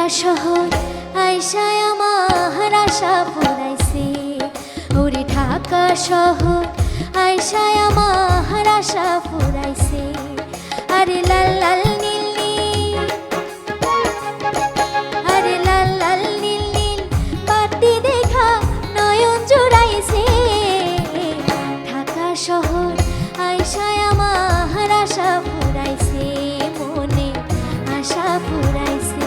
শহর আইসায় আমার আশা পুরাইছে, ওরে ঢাকা শহর আইসায় আমার আশা পুরাইছে। আরে লাল লাল নীল নীল, আরে লাল লাল নীল নীল বাতি দেখা নয়ন জুড়াইছে। ঢাকা শহর আইসায় আমার আশা পুরাইছে, মনে আশা পুরাইছে।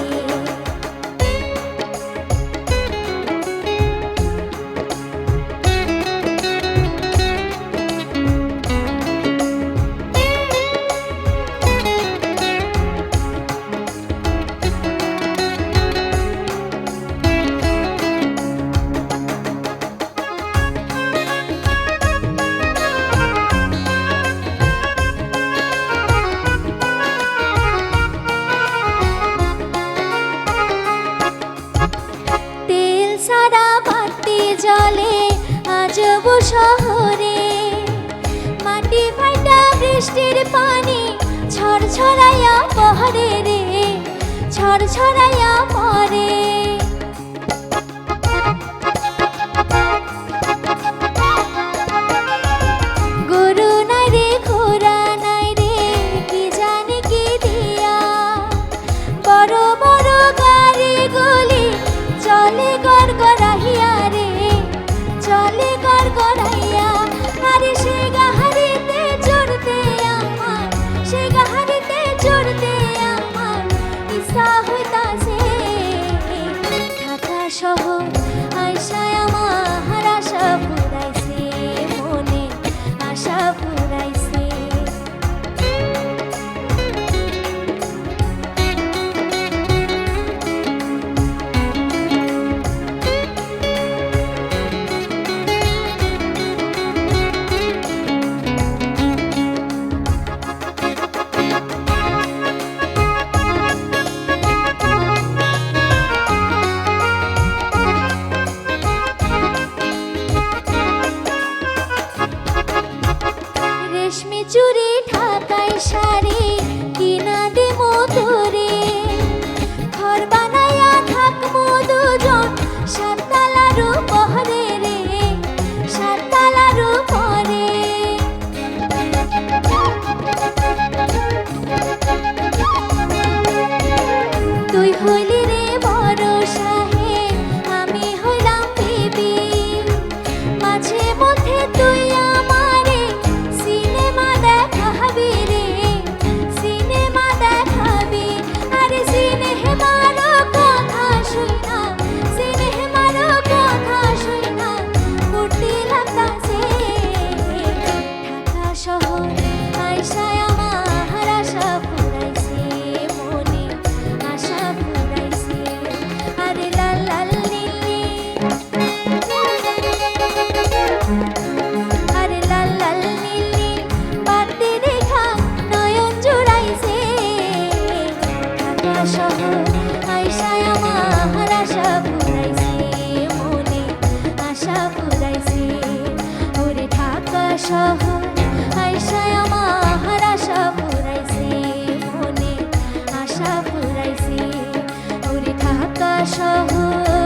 সারা বাতি জলে আজব শহরে, মাটি ফাটা বৃষ্টির পানি ঝড় ছড়াইয়া পড়ে রে, ঝড় ছড়াইয়া পড়ে। গরু নাই রে ঘোড়া নাই রে, কি জানি কি দিয়া, বড় বড় গাড়ি গলি চলে গড়গড়াইয়া রে, চলে গড়গড়াইয়া। আরে সে গাহারিতে চড়তে আমার, সে গাহারিতে চড়তে আমার ইচ্ছা হইতাছে। ঢাকা শহর আইসায় আমার আশা পুরাইছে, মনে আশা পুরাইছে। রেশমি চুড়ি ঢাকাই শাড়ি কিনা দে মধুরে, ঘর বানাইয়া থাকবো দুজন সাততলার উপরে রে, সাততলার উপরে। তুই হইলি রে বড় সাহেব, আমি হইলাম বিবি, মাঝে মধ্যে তুই আমারে সিনেমা দেখাবি রে, সিনেমা দেখাবি। আরে সিনেমার কথা শুইনা, সিনেমার কথা শুইনা ফুর্তি লাগতাছে। ঢাকা শহর আইসায় আমার আশা পুরাইছে, মনে আশা পুরাইছে। আরে লাল লাল নীল নীল, আরে লাল লাল নীল নীল বাতি দেখা নয়ন জুড়াইছে। ঢাকা শহর আইসায় আমার আশা পুরাইছে, মনে আশা পুরাইছে। ওরে ঢাকা শহর আইসায় আমার আশা পুরাইছে, মনে আশা পুরাইছে। ওরে ঢাকা শহর